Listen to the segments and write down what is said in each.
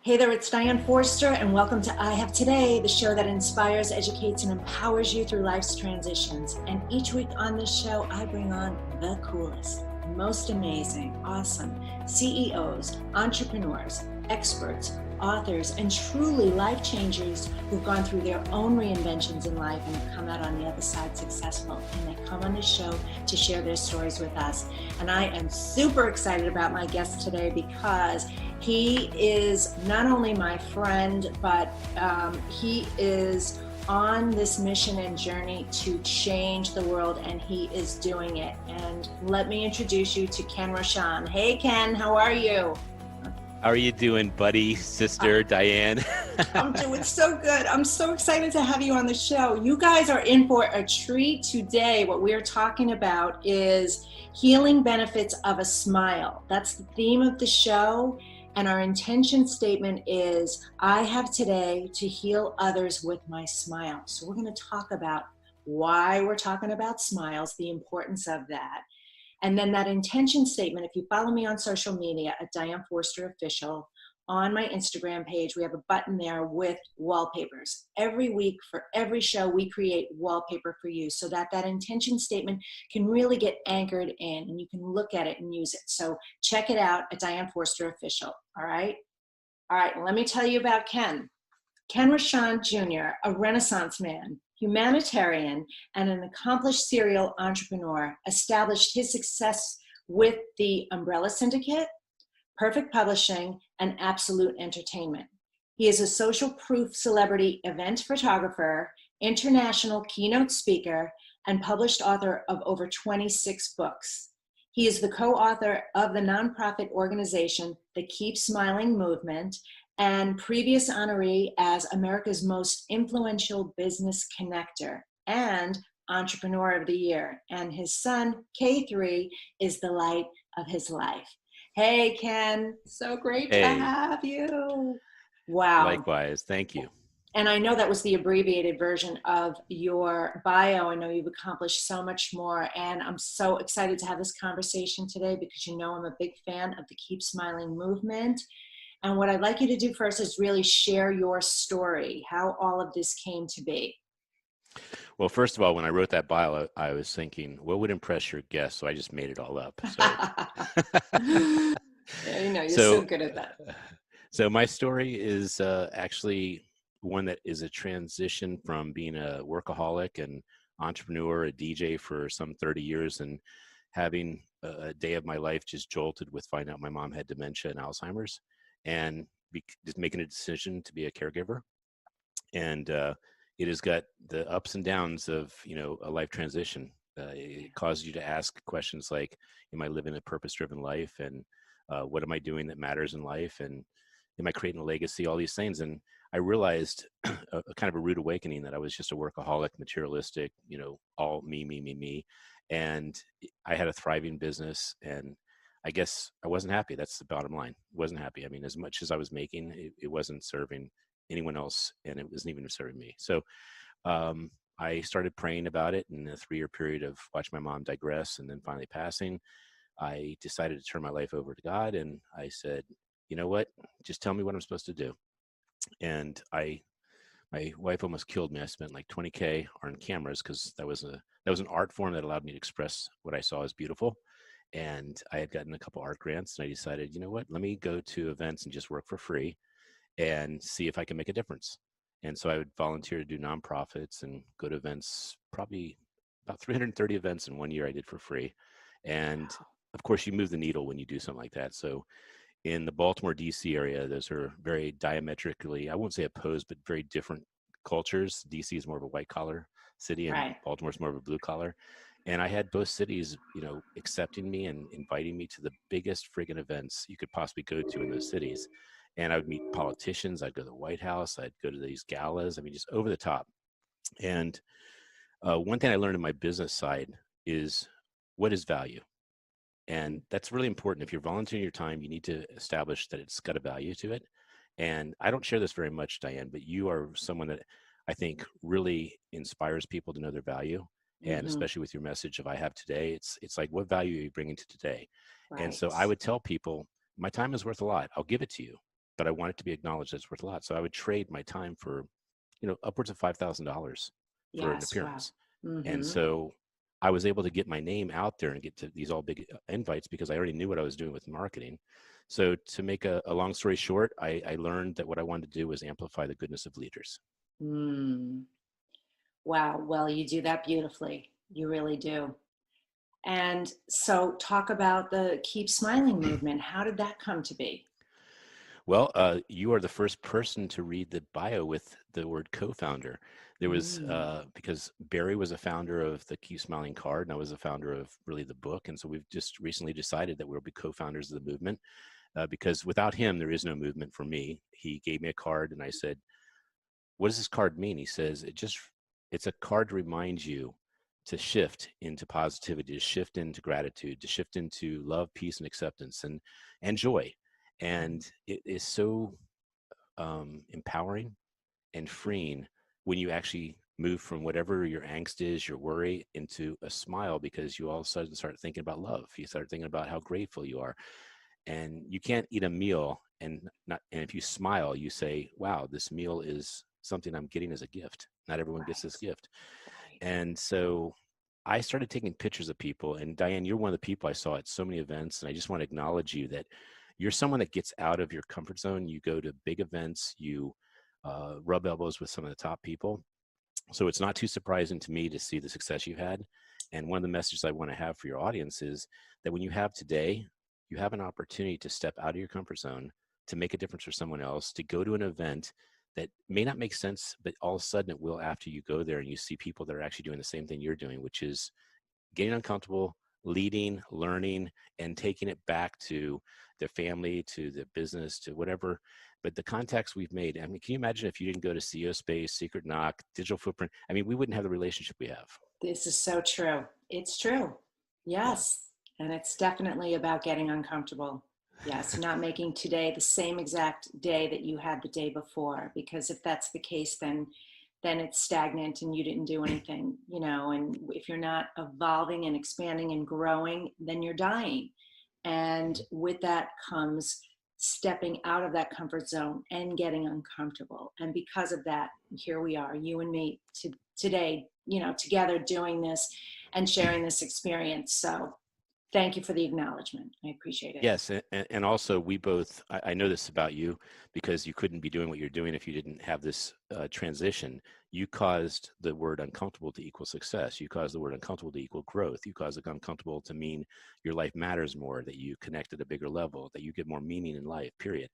Hey there, it's Diane Forster, and welcome to I Have Today, the show that inspires, educates, and empowers you through life's transitions. And each week on this show, I bring on the coolest, most amazing, awesome CEOs, entrepreneurs, experts, authors, and truly life changers who've gone through their own reinventions in life and have come out on the other side successful. And they come on this show to share their stories with us. And I am super excited about my guest today because he is not only my friend, but he is on this mission and journey to change the world, and he is doing it. And let me introduce you to Ken Roshan. Hey, Ken, how are you? How are you doing, buddy, sister, Diane? I'm doing so good. I'm so excited to have you on the show. You guys are in for a treat today. What we're talking about is healing benefits of a smile. That's the theme of the show. And our intention statement is, I have today to heal others with my smile. So we're going to talk about why we're talking about smiles, the importance of that. And then that intention statement, if you follow me on social media at Diane Forster Official, on my Instagram page, we have a button there with wallpapers. Every week for every show, we create wallpaper for you so that that intention statement can really get anchored in and you can look at it and use it. So check it out at Diane Forster Official. All right. All right. Let me tell you about Ken. Ken Roshan Jr., a Renaissance man, humanitarian, and an accomplished serial entrepreneur, established his success with the Umbrella Syndicate, Perfect Publishing, and Absolute Entertainment. He is a social proof celebrity event photographer, international keynote speaker, and published author of over 26 books. He is the co-author of the nonprofit organization, the Keep Smiling Movement, and previous honoree as America's most influential business connector and Entrepreneur of the Year. And his son, K3, is the light of his life. Hey, Ken, so great to have you. Wow. Likewise, thank you. And I know that was the abbreviated version of your bio. I know you've accomplished so much more. And I'm so excited to have this conversation today because you know I'm a big fan of the Keep Smiling movement. And what I'd like you to do first is really share your story, how all of this came to be. Well, first of all, when I wrote that bio, I was thinking, what would impress your guest? So I just made it all up. So, yeah, you know, you're so good at that. So my story is actually one that is a transition from being a workaholic and entrepreneur, a DJ for some 30 years, and having a day of my life just jolted with finding out my mom had dementia and Alzheimer's, and just making a decision to be a caregiver. And it has got the ups and downs of, you know, a life transition. It causes you to ask questions like, am I living a purpose-driven life? And what am I doing that matters in life? And am I creating a legacy? All these things. And I realized a kind of a rude awakening that I was just a workaholic, materialistic, you know, all me. And I had a thriving business, and I guess I wasn't happy. That's the bottom line. Wasn't happy. I mean, as much as I was making, it wasn't serving anyone else, and it wasn't even serving me. So I started praying about it in a 3-year period of watching my mom digress and then finally passing. I decided to turn my life over to God, and I said, you know what? Just tell me what I'm supposed to do. And my wife almost killed me. I spent like $20K on cameras because that was an art form that allowed me to express what I saw as beautiful. And I had gotten a couple art grants, and I decided, you know what? Let me go to events and just work for free and see if I can make a difference. And so I would volunteer to do nonprofits and go to events, probably about 330 events in 1 year I did for free. And of course, you move the needle when you do something like that. So in the Baltimore, DC area, those are very diametrically, I won't say opposed, but very different cultures. DC is more of a white collar city, and right. Baltimore is more of a blue collar. And I had both cities, you know, accepting me and inviting me to the biggest friggin' events you could possibly go to in those cities. And I would meet politicians. I'd go to the White House. I'd go to these galas. I mean, just over the top. And one thing I learned in my business side is, what is value? And that's really important. If you're volunteering your time, you need to establish that it's got a value to it. And I don't share this very much, Diane, but you are someone that I think really inspires people to know their value. And especially with your message of I Have Today, it's like, what value are you bringing to today? Right. And so I would tell people, my time is worth a lot. I'll give it to you, but I want it to be acknowledged as worth a lot. So I would trade my time for, upwards of $5,000 for an Yes. Wow. appearance. And Mm-hmm. so I was able to get my name out there and get to these all big invites because I already knew what I was doing with marketing. So to make a long story short, I learned that what I wanted to do was amplify the goodness of leaders. Mm. Wow. Well, you do that beautifully. You really do. And so, talk about the Keep Smiling movement. How did that come to be? Well, you are the first person to read the bio with the word co-founder. There was Mm. because Barry was a founder of the Keep Smiling card, and I was a founder of really the book. And so we've just recently decided that we'll be co-founders of the movement because without him, there is no movement for me. He gave me a card, and I said, "What does this card mean?" He says, it's a card to remind you to shift into positivity, to shift into gratitude, to shift into love, peace, and acceptance, and joy." And it is so empowering and freeing when you actually move from whatever your angst is, your worry, into a smile, because you all of a sudden start thinking about love. You start thinking about how grateful you are. And you can't eat a meal and if you smile, you say, wow, this meal is something I'm getting as a gift. Not everyone gets Right. this gift. Right. And so I started taking pictures of people. And Diane, you're one of the people I saw at so many events. And I just want to acknowledge you that you're someone that gets out of your comfort zone. You go to big events, you rub elbows with some of the top people. So it's not too surprising to me to see the success you've had. And one of the messages I want to have for your audience is that when you have today, you have an opportunity to step out of your comfort zone, to make a difference for someone else, to go to an event that may not make sense, but all of a sudden it will after you go there and you see people that are actually doing the same thing you're doing, which is getting uncomfortable, leading, learning, and taking it back to their family, to the business, to whatever. But the contacts we've made, I mean, can you imagine if you didn't go to CEO Space, Secret Knock, Digital Footprint? I mean, we wouldn't have the relationship we have. This is so true. It's true. Yeah. Yes. And it's definitely about getting uncomfortable. Yes. Not making today the same exact day that you had the day before, because if that's the case, then it's stagnant and you didn't do anything, and if you're not evolving and expanding and growing, then you're dying. And with that comes stepping out of that comfort zone and getting uncomfortable. And because of that, here we are, you and me today, together doing this and sharing this experience. So thank you for the acknowledgement. I appreciate it. Yes, and also we both, I know this about you because you couldn't be doing what you're doing if you didn't have this transition. You caused the word uncomfortable to equal success. You caused the word uncomfortable to equal growth. You caused the uncomfortable to mean your life matters more, that you connect at a bigger level, that you get more meaning in life, period.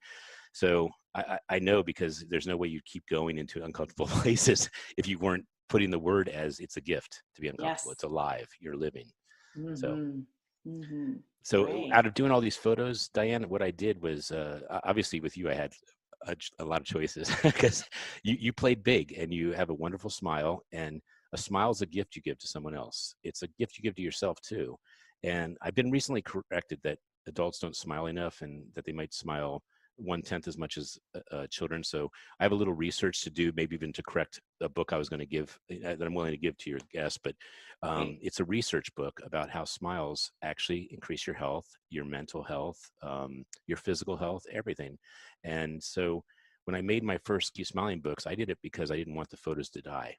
So I know, because there's no way you'd keep going into uncomfortable places if you weren't putting the word as it's a gift to be uncomfortable. Yes. It's alive, you're living. So. Mm-hmm. Mm-hmm. So Great. out of doing all these photos, Diane, what I did was obviously with you, I had a lot of choices because you played big and you have a wonderful smile, and a smile is a gift you give to someone else. It's a gift you give to yourself too. And I've been recently corrected that adults don't smile enough and that they might smile 1/10 as much as children. So I have a little research to do, maybe even to correct a book I was going to give that I'm willing to give to your guest. But Great. it's a research book about how smiles actually increase your health, your mental health, your physical health, everything. And so when I made my first Keep Smiling books, I did it because I didn't want the photos to die.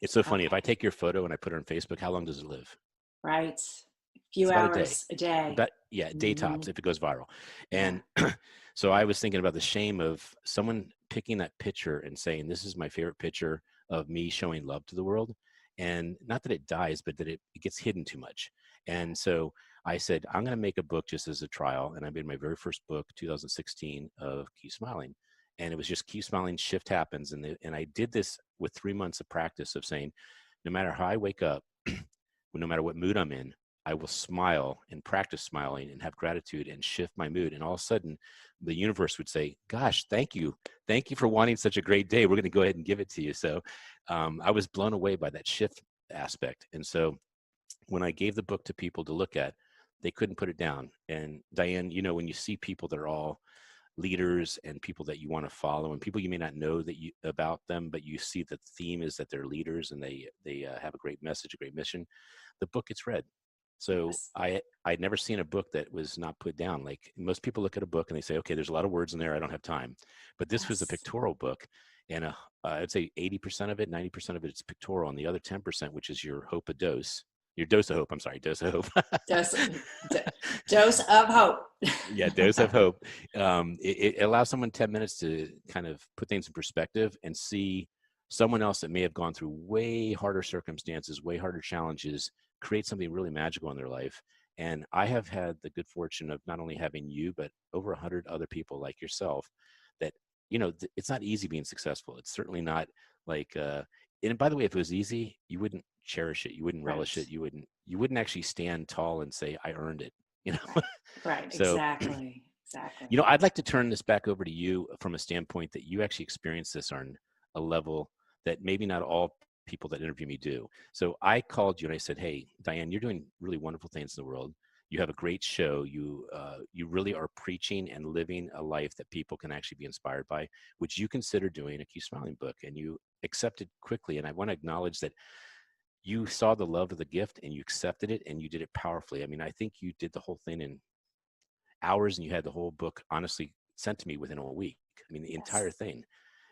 It's so funny. If I Okay. take your photo and I put it on Facebook, how long does it live? Right. A It's few about a day. hours a day. But yeah, day Mm-hmm. tops if it goes viral. Yeah. And so I was thinking about the shame of someone picking that picture and saying, this is my favorite picture of me showing love to the world. And not that it dies, but that it gets hidden too much. And so I said, I'm going to make a book just as a trial. And I made my very first book, 2016, of Keep Smiling. And it was just Keep Smiling, Shift Happens. And I did this with 3 months of practice of saying, no matter how I wake up, no matter what mood I'm in, I will smile and practice smiling and have gratitude and shift my mood. And all of a sudden, the universe would say, gosh, thank you. Thank you for wanting such a great day. We're going to go ahead and give it to you. So I was blown away by that shift aspect. And so when I gave the book to people to look at, they couldn't put it down. And Diane, when you see people that are all leaders and people that you want to follow and people you may not know that you about them, but you see that the theme is that they're leaders and they have a great message, a great mission, the book gets read. So Yes. I'd never seen a book that was not put down. Like most people look at a book and they say, okay, there's a lot of words in there. I don't have time. But this was a Yes. pictorial book, and I'd say 80% of it, 90% of it is pictorial, and the other 10%, which is your hope a dose, your dose of hope. I'm sorry, dose of hope. Dose, d- dose of hope. Yeah, dose of hope. It allows someone 10 minutes to kind of put things in perspective and see someone else that may have gone through way harder circumstances, way harder challenges, create something really magical in their life. And I have had the good fortune of not only having you, but over 100 other people like yourself that, it's not easy being successful. It's certainly not like, and by the way, if it was easy, you wouldn't cherish it. You wouldn't relish Right. it. You wouldn't actually stand tall and say, I earned it, you know? Right. Right. So, Exactly. Exactly. I'd like to turn this back over to you from a standpoint that you actually experience this on a level that maybe not all people that interview me do. So I called you and I said, "Hey, Diane, you're doing really wonderful things in the world. You have a great show. You really are preaching and living a life that people can actually be inspired by. Would you consider doing a Keep Smiling book?" And you accepted quickly. And I want to acknowledge that you saw the love of the gift and you accepted it and you did it powerfully. I mean, I think you did the whole thing in hours and you had the whole book honestly sent to me within a week. I mean, the entire Yes. thing.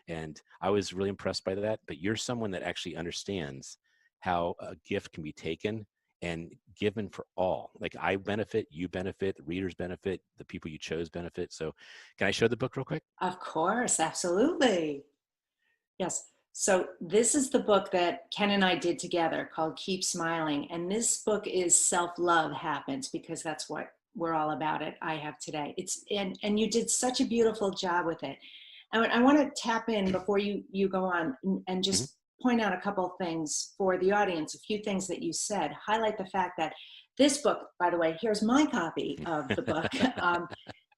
And I was really impressed by that. But you're someone that actually understands how a gift can be taken and given for all. Like I benefit, you benefit, the readers benefit, the people you chose benefit. So can I show the book real quick? Of course. Absolutely. Yes. So this is the book that Ken and I did together called Keep Smiling. And this book is Self-Love Happens, because that's what we're all about at I Have Today. And you did such a beautiful job with it. And I want to tap in before you go on and Mhm. just point out a couple of things for the audience, a few things that you said. Highlight the fact that this book, by the way, here's my copy of the book.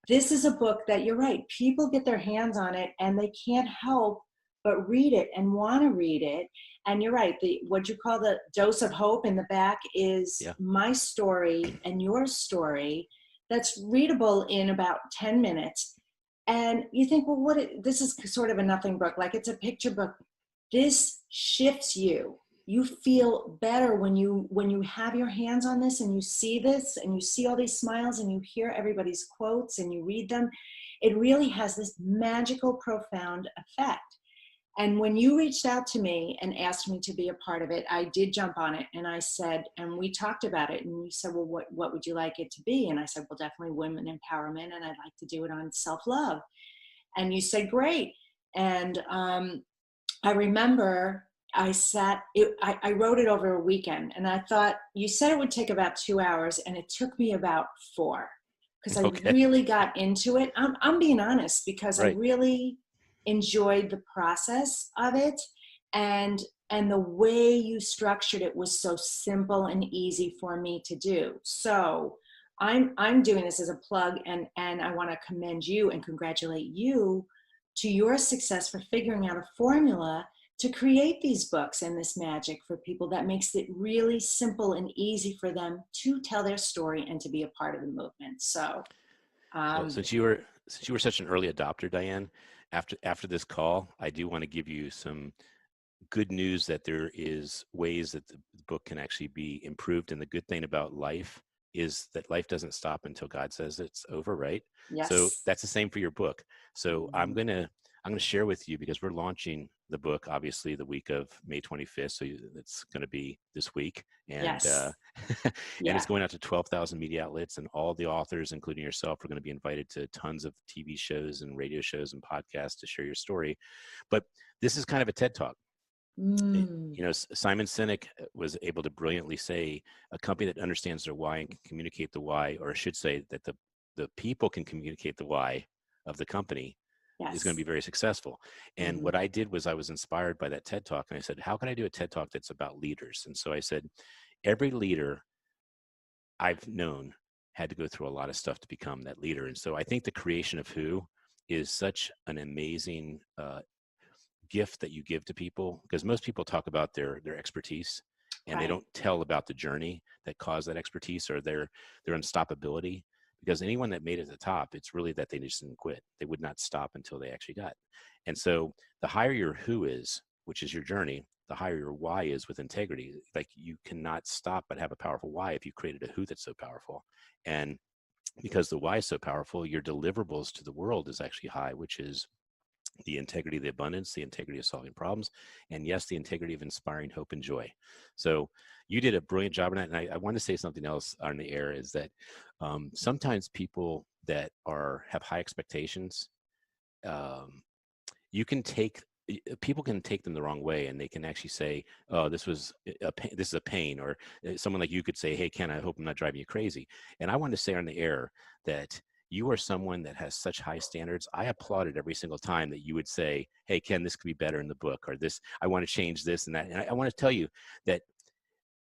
This is a book that, you're right, people get their hands on it and they can't help but read it and want to read it. And you're right, the what you call the dose of hope in the back is Yeah. my story and your story that's readable in about 10 minutes. And you think, well, this is sort of a nothing book, like it's a picture book. This shifts you. You feel better when you have your hands on this and you see this and you see all these smiles and you hear everybody's quotes and you read them. It really has this magical, profound effect. And when you reached out to me and asked me to be a part of it, I did jump on it. And I said, and we talked about it. And you said, well, what would you like it to be? And I said, well, definitely women empowerment. And I'd like to do it on self-love. And you said, great. And I remember I wrote it over a weekend. And I thought, you said it would take about 2 hours. And it took me about 4 because I Okay. really got into it. I'm being honest, because I Right. really enjoyed the process of it, and the way you structured it was so simple and easy for me to do. So I'm doing this as a plug, and I want to commend you and congratulate you to your success for figuring out a formula to create these books and this magic for people that makes it really simple and easy for them to tell their story and to be a part of the movement. So So um, since you were such an early adopter, Diane, after this call, I do want to give you some good news that there is ways that the book can actually be improved. And the good thing about life is that life doesn't stop until God says it's over, right? So yes. that's the same for your book. So Mhm. I'm gonna share with you, because we're launching the book obviously the week of May 25th. So it's going to be this week, and Yes. and it's Yeah. going out to 12,000 media outlets, and all the authors, including yourself, are going to be invited to tons of TV shows and radio shows and podcasts to share your story. But this is kind of a TED Talk. Mm, Simon Sinek was able to brilliantly say a company that understands their why and can communicate the why, or I should say that the people can communicate the why of the company, is going to yes. be very successful. And Mhm. what I did was I was inspired by that TED Talk, and I said, how can I do a TED Talk that's about leaders? And so I said, every leader I've known had to go through a lot of stuff to become that leader. And so I think the creation of Who is such an amazing gift that you give to people, because most people talk about their expertise and they Right. don't tell about the journey that caused that expertise or their unstoppability. Because anyone that made it to the top, it's really that they just didn't quit. They would not stop until they actually got. And so the higher your Who is, which is your journey, the higher your why is with integrity. Like you cannot stop but have a powerful why if you created a who that's so powerful. And because the why is so powerful, your deliverables to the world is actually high, which is the integrity of the abundance, the integrity of solving problems, and yes, the integrity of inspiring hope and joy. So you did a brilliant job on that. And I want to say something else on the air is that sometimes people that have high expectations, um, you can take people can take them the wrong way, and they can actually say, oh, this is a pain, or someone like you could say, hey Ken, I hope I'm not driving you crazy. And I want to say on the air that you are someone that has such high standards. I applaud it every single time that you would say, hey Ken, this could be better in the book, or this, I want to change this and that. And I want to tell you that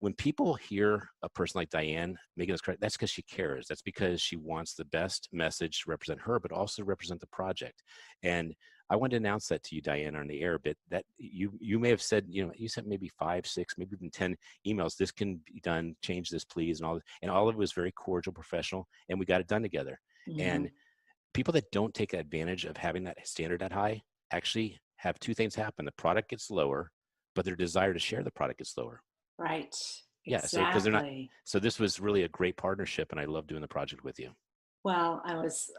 when people hear a person like Diane making this correct, that's because she cares. That's because she wants the best message to represent her, but also to represent the project. And I wanted to announce that to you, Diane, on the air, but that you may have said, you sent maybe 5, 6, maybe even 10 emails. This can be done. Change this, please. And all of it was very cordial, professional, and we got it done together. Mm-hmm. And people that don't take advantage of having that standard that high actually have two things happen. The product gets lower, but their desire to share the product gets lower. Right. Yeah. Exactly. So because they're not, so this was really a great partnership, and I love doing the project with you. Well,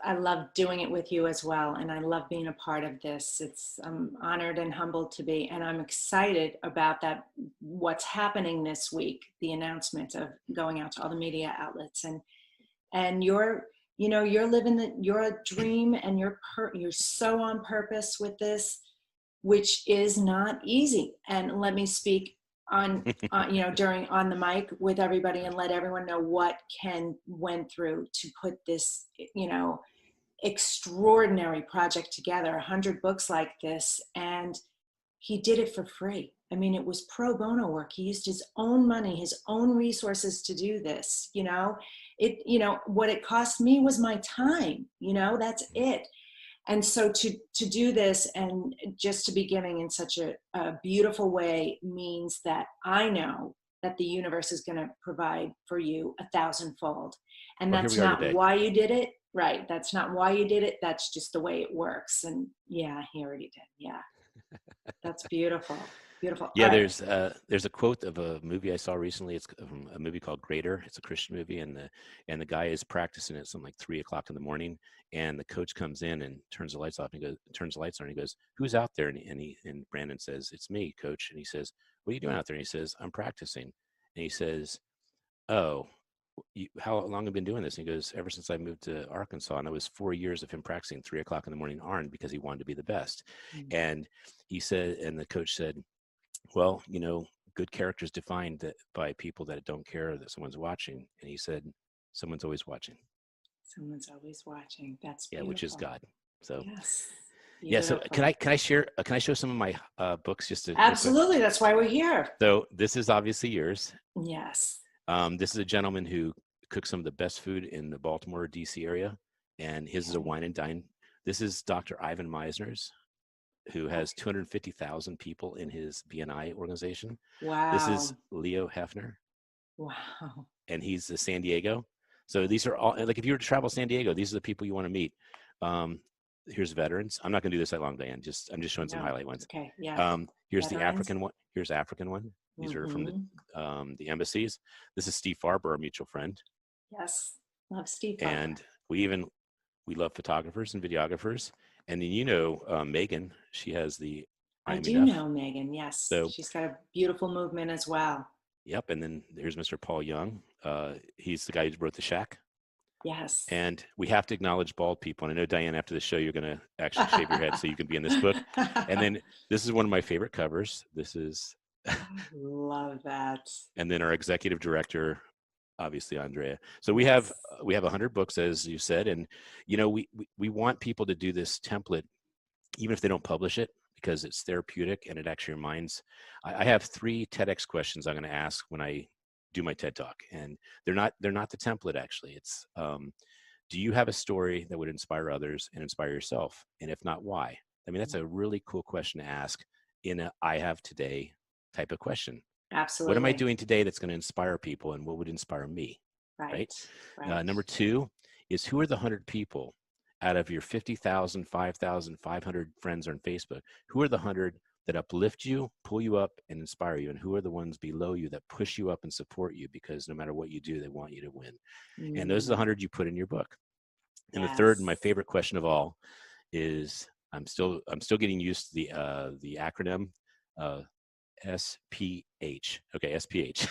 I love doing it with you as well. And I love being a part of this. I'm honored and humbled to be, and I'm excited about what's happening this week, the announcement of going out to all the media outlets, and you're living your dream, and you're so on purpose with this, which is not easy. And let me speak on on the mic with everybody and let everyone know what Ken went through to put this extraordinary project together, 100 books like this. And he did it for free. I mean, it was pro bono work. He used his own money, his own resources to do this. What it cost me was my time. That's it. And so to do this and just to be giving in such a beautiful way means that I know that the universe is going to provide for you 1,000-fold. And well, that's not why you did it. Right. That's not why you did it. That's just the way it works. And yeah, he already did. Yeah. That's beautiful. Beautiful. Yeah, there's a quote of a movie I saw recently. It's a movie called Greater. It's a Christian movie, and the guy is practicing at something like 3 o'clock in the morning, and the coach comes in and turns the lights off and turns the lights on. And he goes, "Who's out there?" And Brandon says, "It's me, coach." And he says, "What are you doing out there?" And he says, "I'm practicing." And he says, "Oh, how long have you been doing this?" And he goes, "Ever since I moved to Arkansas." And it was 4 years of him practicing 3 o'clock in the morning Arn because he wanted to be the best. Mm-hmm. And he said, and the coach said, well, good character is defined by people that don't care that someone's watching. And he said, someone's always watching. Someone's always watching. That's beautiful. Yeah, which is God. So yes. Yeah. So can I show some of my books just to? Absolutely. That's why we're here. So this is obviously yours. Yes. This is a gentleman who cooks some of the best food in the Baltimore, DC area. And his is a wine and dine. This is Dr. Ivan Meisner's, who has 250,000 people in his BNI organization. Wow. This is Leo Hefner. Wow. And he's in San Diego. So these are all, like if you were to travel San Diego, these are the people you want to meet. Here's veterans. I'm not going to do this that long, Diane. I'm just showing some highlight ones. Okay. Yeah. Here's veterans. The African one. Here's African one. These are from the embassies. This is Steve Farber, our mutual friend. Yes. Love Steve Farber. And we love photographers and videographers. And then Megan, she has the I do know Megan, yes. So she's got a beautiful movement as well. Yep. And then there's Mr. Paul Young. He's the guy who wrote The Shack. Yes. And we have to acknowledge bald people. And I know, Diane, after the show, you're going to actually shave your head so you can be in this book. And then this is one of my favorite covers. This is. Love that. And then our executive director, obviously Andrea. So we have 100 books, as you said, and we want people to do this template, even if they don't publish it, because it's therapeutic and it actually reminds. I have 3 TEDx questions I'm going to ask when I do my TED Talk, and they're not the template. Actually, it's do you have a story that would inspire others and inspire yourself, and if not, why? I mean, that's a really cool question to ask in a I have today type of question. Absolutely. What am I doing today that's going to inspire people, and what would inspire me? Right. Number 2 is, who are the 100 people out of your 50,000, 5,000, 500 friends on Facebook, who are the 100 that uplift you, pull you up, and inspire you? And who are the ones below you that push you up and support you? Because no matter what you do, they want you to win. And those are the Mm, 100 you put in your book. And the third, and my yes. favorite question of all, is I'm still getting used to the acronym uh, SPH. Okay, SPH.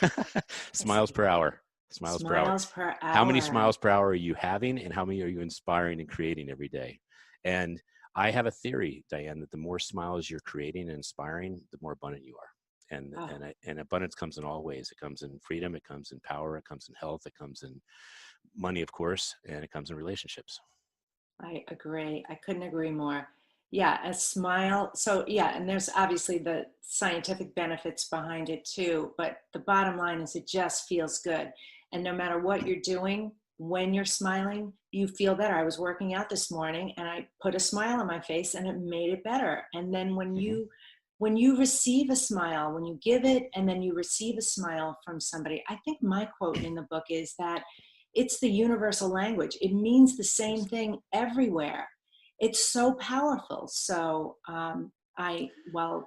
Smiles per SPH. hour. Smiles per hour. Smiles per How many hour. smiles per hour are you having, and how many are you inspiring and creating every day? And I have a theory, Diane, that the more smiles you're creating and inspiring, the more abundant you are. And Oh, and abundance comes in all ways. It comes in freedom. It comes in power. It comes in health. It comes in money, of course, and it comes in relationships. I agree. I couldn't agree more. Yeah, a smile. So, yeah, and there's obviously the scientific benefits behind it too, but the bottom line is it just feels good. And no matter what you're doing, when you're smiling, you feel better. I was working out this morning and I put a smile on my face and it made it better. And then Hmm. when you receive a smile, when you give it and then you receive a smile from somebody, I think my quote in the book is that it's the universal language. It means the same Yes. thing everywhere. It's so powerful. So well,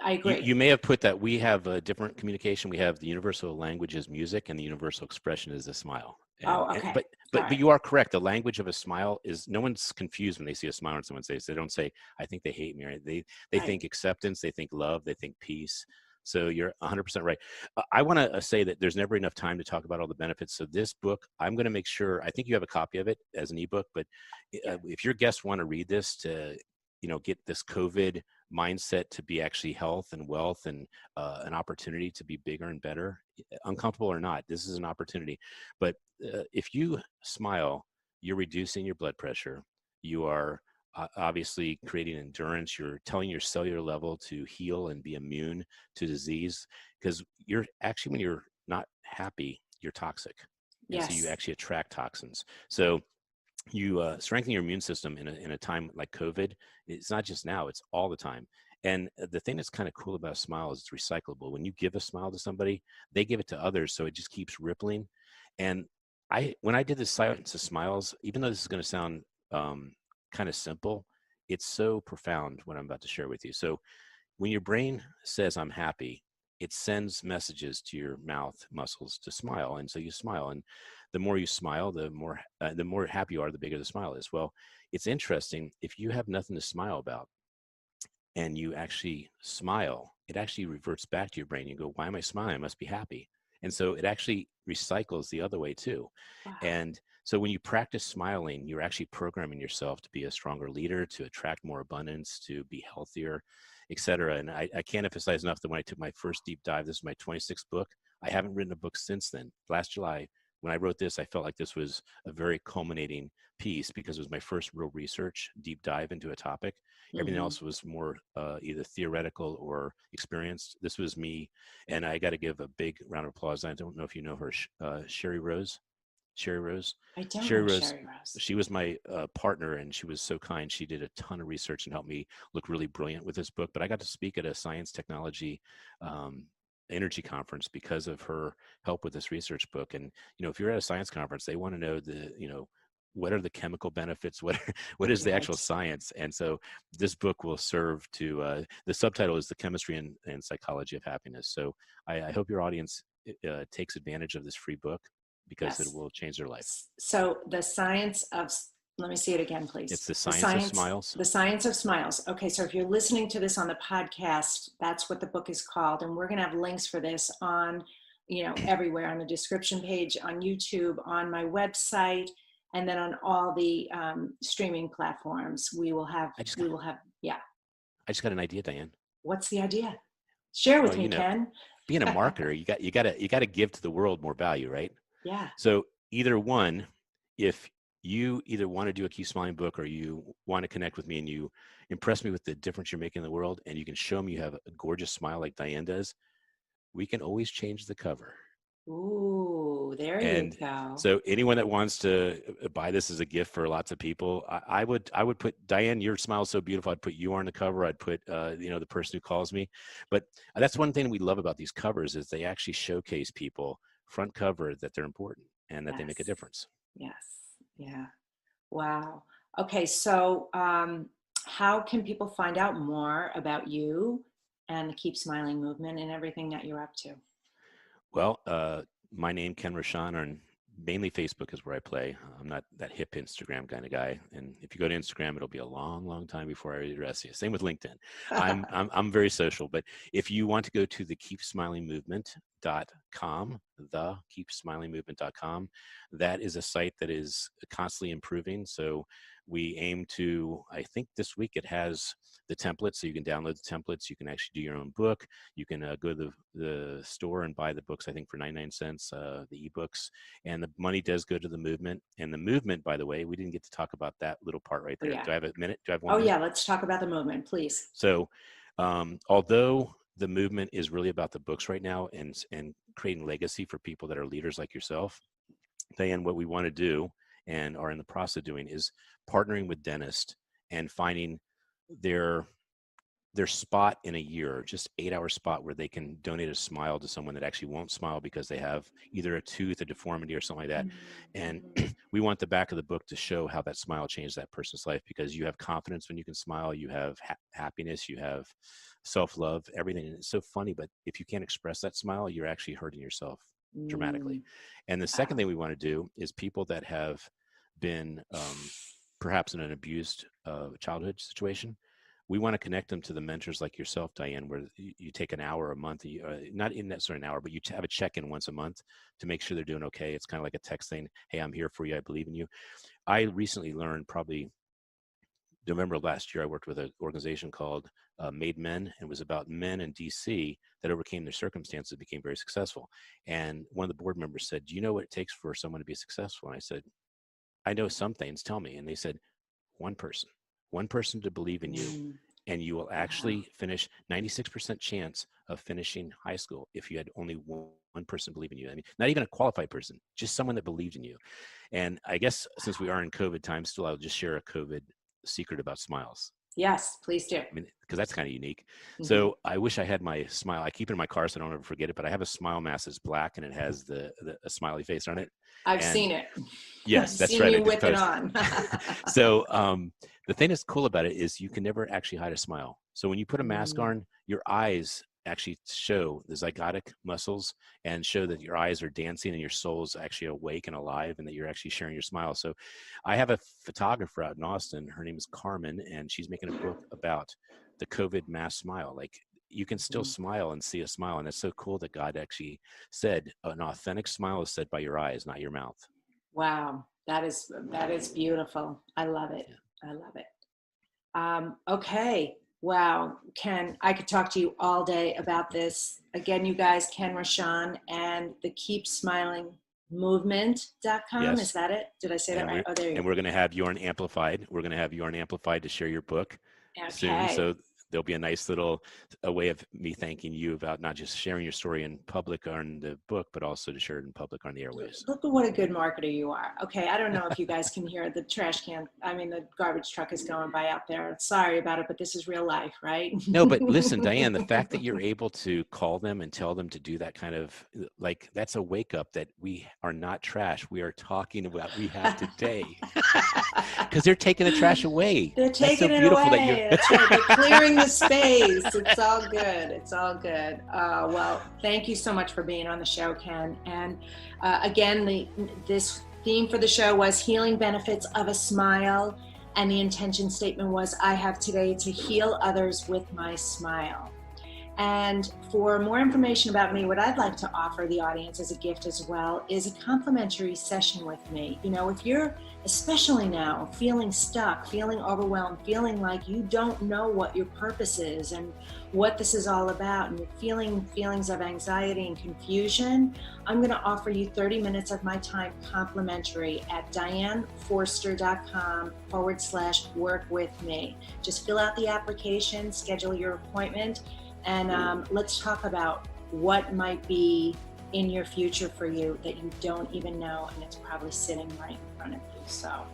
I agree. You may have put that we have a different communication. We have the universal language is music, and the universal expression is a smile. Oh, okay. All But right. you are correct. The language of a smile is, no one's confused when they see a smile on someone's face. They don't say, "I think they hate me," right? They Right. think acceptance, they think love, they think peace. So you're 100% right. I want to say that there's never enough time to talk about all the benefits. So this book, I'm going to make sure. I think you have a copy of it as an ebook, but Yeah. if your guests want to read this to, get this COVID mindset to be actually health and wealth and an opportunity to be bigger and better, uncomfortable or not, this is an opportunity. But if you smile, you're reducing your blood pressure. You are obviously creating endurance. You're telling your cellular level to heal and be immune to disease, because you're actually, when you're not happy, you're toxic. And so you Yes. actually attract toxins. So you strengthen your immune system in a time like COVID. It's not just now, it's all the time. And the thing that's kind of cool about a smile is it's recyclable. When you give a smile to somebody, they give it to others. So it just keeps rippling. And when I did the Science of Smiles, even though this is going to sound kind of simple, it's so profound what I'm about to share with you. So when your brain says I'm happy, it sends messages to your mouth muscles to smile, and so you smile. And the more you smile, the more happy you are, the bigger the smile is. Well, it's interesting, if you have nothing to smile about and you actually smile, it actually reverts back to your brain. You go, why am I smiling? I must be happy. And so it actually recycles the other way too. Wow. And so when you practice smiling, you're actually programming yourself to be a stronger leader, to attract more abundance, to be healthier, etc. And I can't emphasize enough that when I took my first deep dive, this is my 26th book. I haven't written a book since then. Last July, when I wrote this, I felt like this was a very culminating piece, because it was my first real research deep dive into a topic. Everything Hmm. else was more either theoretical or experienced. This was me, and I got to give a big round of applause. I don't know if you know her, Sherry Rose. Sherry Rose. I don't Sherry know Rose, Sherry Rose. she was my partner, and she was so kind. She did a ton of research and helped me look really brilliant with this book. But I got to speak at a science technology um, energy conference because of her help with this research book. And, if you're at a science conference, they want to know what are the chemical benefits? What is the actual Right. science? And so this book will serve to, the subtitle is The Chemistry and Psychology of Happiness. So I hope your audience takes advantage of this free book, because it Yes. will change their life. So the science of, let me see it again, It's please. the science of smiles. The science of smiles. Okay, so if you're listening to this on the podcast, that's what the book is called, and we're going to have links for this on, everywhere, on the description page, on YouTube, on my website, and then on all the streaming platforms. I just We got, will have. Yeah. I just got an idea, Diane. What's the idea? Share Well, with me, Ken. being a marketer, you got to give to the world more value, right? Yeah. So either one, if you either want to do a Keep Smiling book, or you want to connect with me and you impress me with the difference you're making in the world, and you can show me you have a gorgeous smile like Diane does, we can always change the cover. Ooh, there you And go. so anyone that wants to buy this as a gift for lots of people, I would put, Diane, your smile is so beautiful, I'd put you on the cover. I'd put the person who calls me. But that's one thing we love about these covers, is they actually showcase people front cover, that they're important and that they make a Yes. difference. Yes. Yeah. Wow. Okay, so how can people find out more about you and the Keep Smiling movement and everything that you're up to? Well, my name, Ken Rashan, and mainly Facebook is where I play. I'm not that hip Instagram kind of guy. And if you go to Instagram, it'll be a long, long time before I address you. Same with LinkedIn. I'm very social, but if you want to go to the keepsmilingmovement.com, the keepsmilingmovement.com, that is a site that is constantly improving. So we aim to, I think this week it has the templates, so you can download the templates. You can actually do your own book. You can go to the store and buy the books, I think for 99 cents, the ebooks, and the money does go to the movement. And the movement, by the way, we didn't get to talk about that little part right Oh, there. yeah. Do I have a minute? Do I have Oh, 1 minute? yeah. Let's talk about the movement, please. So although the movement is really about the books right now and creating legacy for people that are leaders like yourself, Diane, what we want to do and are in the process of doing is partnering with dentists and finding their spot in a year, just 8-hour spot where they can donate a smile to someone that actually won't smile because they have either a tooth, a deformity, or something like that. And we want the back of the book to show how that smile changed that person's life, because you have confidence when you can smile, you have happiness, you have self-love, everything. And it's so funny, but if you can't express that smile, you're actually hurting yourself dramatically. And the second thing we want to do is people that have been perhaps in an abused childhood situation. We want to connect them to the mentors like yourself, Diane, where you take an hour a month, not in that sort of an hour, but you have a check-in once a month to make sure they're doing okay. It's kind of like a text thing. Hey, I'm here for you. I believe in you. I recently learned, probably November of last year, I worked with an organization called Made Men, and it was about men in DC that overcame their circumstances, became very successful. And one of the board members said, do you know what it takes for someone to be successful? And I said, I know some things, tell me. And they said, one person to believe in you, and you will actually finish 96% chance of finishing high school if you had only one person believe in you. I mean, not even a qualified person, just someone that believed in you. And I guess since we are in COVID times still, I'll just share a COVID secret about smiles. Yes, please do. I mean, because that's kind of unique. So I wish I had my smile. I keep it in my car so I don't ever forget it, but I have a smile mask that's black and it has a smiley face on it. I've seen it. Yes, that's seen right. You whip it on. So the thing that's cool about it is you can never actually hide a smile. So when you put a mask on, your eyes actually show the zygotic muscles and show that your eyes are dancing and your soul's actually awake and alive and that you're actually sharing your smile. So I have a photographer out in Austin. Her name is Carmen, and she's making a book about the COVID mass smile. Like, you can still smile and see a smile. And it's so cool that God actually said an authentic smile is said by your eyes, not your mouth. Wow. That is beautiful. I love it. I love it. Okay. Wow. Ken, I could talk to you all day about this. Again, you guys, Ken Rashan and the Keep Smiling Movement.com. Yes. Is that it? Did I say that right? Oh, there you go. And we're going to have Yorn Amplified. We're going to have Yorn Amplified to share your book soon. So there'll be a nice little way of me thanking you about not just sharing your story in public on the book, but also to share it in public on the airwaves. Look at what a good marketer you are. Okay, I don't know if you guys can hear the trash can. I mean, the garbage truck is going by out there. Sorry about it, but this is real life, right? No, but listen, Diane, the fact that you're able to call them and tell them to do that kind of, like, that's a wake up that we are not trash. We are talking about we have today. Because they're taking the trash away. They're taking it away. That's right. They're clearing the space. It's all good. It's all good. Well, thank you so much for being on the show, Ken. And again, this theme for the show was healing benefits of a smile. And the intention statement was, I have today to heal others with my smile. And for more information about me, what I'd like to offer the audience as a gift as well is a complimentary session with me. You know, if you're, especially now, feeling stuck, feeling overwhelmed, feeling like you don't know what your purpose is and what this is all about, and you're feeling feelings of anxiety and confusion, I'm going to offer you 30 minutes of my time complimentary at dianeforster.com/work with me. Just fill out the application, schedule your appointment, and let's talk about what might be in your future for you that you don't even know, and it's probably sitting right in front of you. So,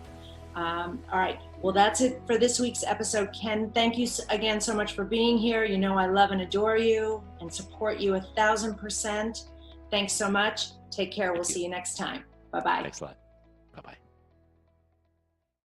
all right. Well, that's it for this week's episode. Ken, thank you again so much for being here. You know I love and adore you and support you 1,000%. Thanks so much. Take care. We'll see you next time. Bye-bye. Thanks a lot.